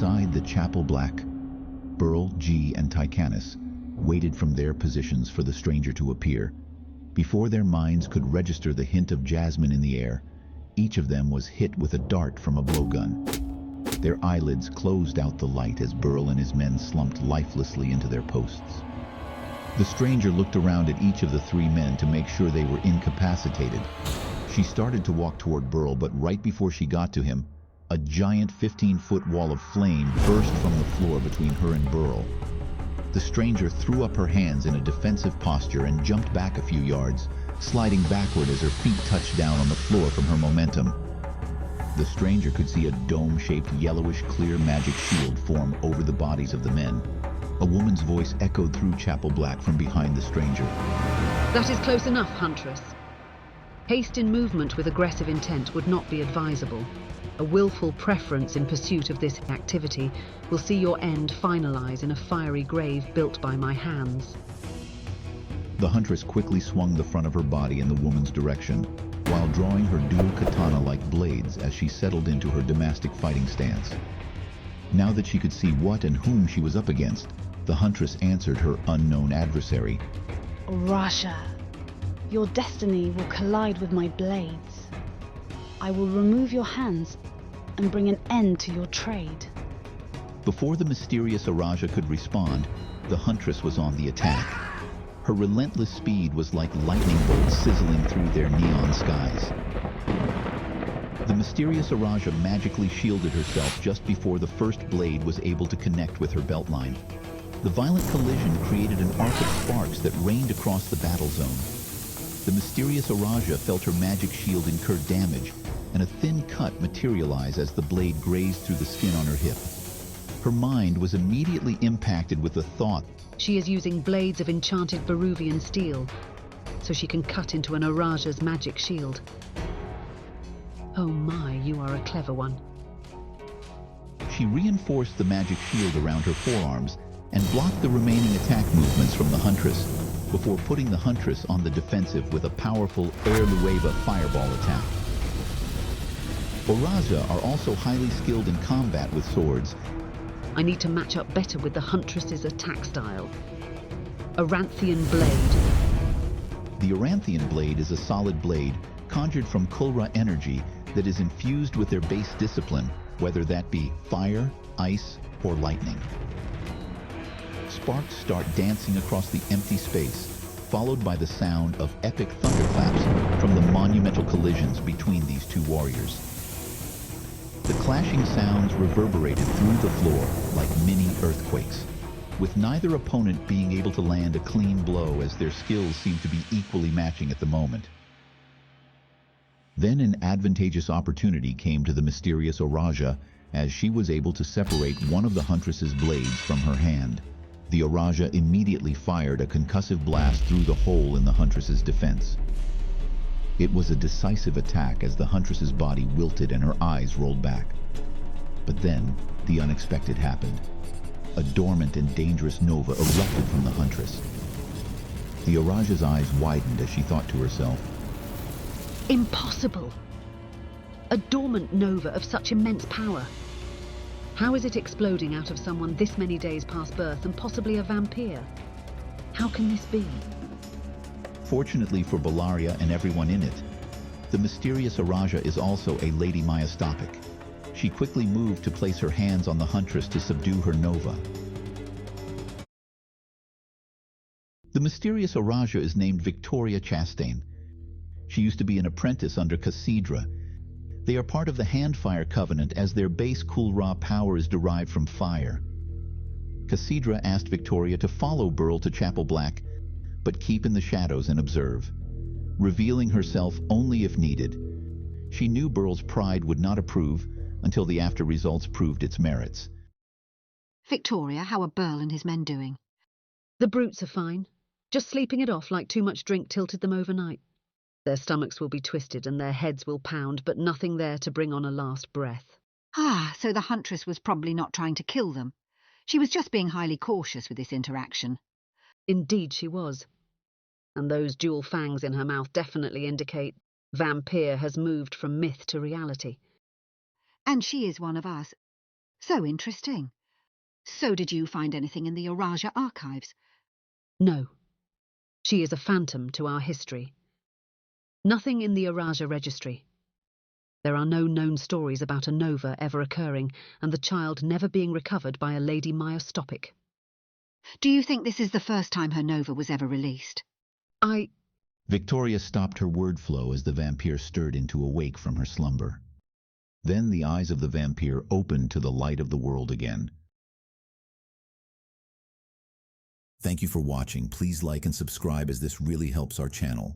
Inside the chapel black, Burl, G, and Tycanus waited from their positions for the stranger to appear. Before their minds could register the hint of jasmine in the air, each of them was hit with a dart from a blowgun. Their eyelids closed out the light as Burl and his men slumped lifelessly into their posts. The stranger looked around at each of the three men to make sure they were incapacitated. She started to walk toward Burl, but right before she got to him, a giant 15-foot wall of flame burst from the floor between her and Burl. The stranger threw up her hands in a defensive posture and jumped back a few yards, sliding backward as her feet touched down on the floor from her momentum. The stranger could see a dome-shaped yellowish clear magic shield form over the bodies of the men. A woman's voice echoed through chapel black from behind the stranger. That is close enough, Huntress. Haste in movement with aggressive intent would not be advisable. A willful preference in pursuit of this activity will see your end finalize in a fiery grave built by my hands. The huntress quickly swung the front of her body in the woman's direction, while drawing her dual katana-like blades as she settled into her domestic fighting stance. Now that she could see what and whom she was up against, the huntress answered her unknown adversary. Rasha, your destiny will collide with my blades. I will remove your hands and bring an end to your trade. Before the mysterious Araja could respond, the huntress was on the attack. Her relentless speed was like lightning bolts sizzling through their neon skies. The mysterious Araja magically shielded herself just before the first blade was able to connect with her beltline. The violent collision created an arc of sparks that rained across the battle zone. The mysterious Araja felt her magic shield incur damage, and a thin cut materialize as the blade grazed through the skin on her hip. Her mind was immediately impacted with the thought, she is using blades of enchanted Baruvian steel, so she can cut into an Araja's magic shield. Oh my, you are a clever one. She reinforced the magic shield around her forearms and blocked the remaining attack movements from the huntress, before putting the huntress on the defensive with a powerful Air Lueva fireball attack. Araja are also highly skilled in combat with swords. I need to match up better with the huntress's attack style. Aranthian blade. The Aranthian blade is a solid blade conjured from Kulra energy that is infused with their base discipline, whether that be fire, ice, or lightning. Sparks start dancing across the empty space, followed by the sound of epic thunderclaps from the monumental collisions between these two warriors. The clashing sounds reverberated through the floor like mini earthquakes, with neither opponent being able to land a clean blow as their skills seemed to be equally matching at the moment. Then an advantageous opportunity came to the mysterious Araja as she was able to separate one of the huntress's blades from her hand. The Araja immediately fired a concussive blast through the hole in the huntress's defense. It was a decisive attack as the huntress's body wilted and her eyes rolled back. But then, the unexpected happened. A dormant and dangerous nova erupted from the huntress. The Araja's eyes widened as she thought to herself, Impossible! A dormant nova of such immense power. How is it exploding out of someone this many days past birth and possibly a vampire? How can this be? Fortunately for Bellaria and everyone in it, the mysterious Araja is also a lady myostopic. She quickly moved to place her hands on the huntress to subdue her nova. The mysterious Araja is named Victoria Chastain. She used to be an apprentice under Cassidra. They are part of the Handfire Covenant as their base Kulra power is derived from fire. Cassidra asked Victoria to follow Burl to Chapel Black, but keep in the shadows and observe, revealing herself only if needed. She knew Burl's pride would not approve until the after results proved its merits. Victoria, how are Burl and his men doing? The brutes are fine, just sleeping it off like too much drink tilted them overnight. Their stomachs will be twisted and their heads will pound, but nothing there to bring on a last breath. Ah, so the huntress was probably not trying to kill them. She was just being highly cautious with this interaction. Indeed she was. And those dual fangs in her mouth definitely indicate vampire has moved from myth to reality. And she is one of us. So interesting. So did you find anything in the Eurasia archives? No. She is a phantom to our history. Nothing in the Eurasia registry. There are no known stories about a nova ever occurring and the child never being recovered by a lady myostopic. Do you think this is the first time her nova was ever released? Victoria stopped her word flow as the vampire stirred into awake from her slumber. Then the eyes of the vampire opened to the light of the world again. Thank you for watching. Please like and subscribe as this really helps our channel.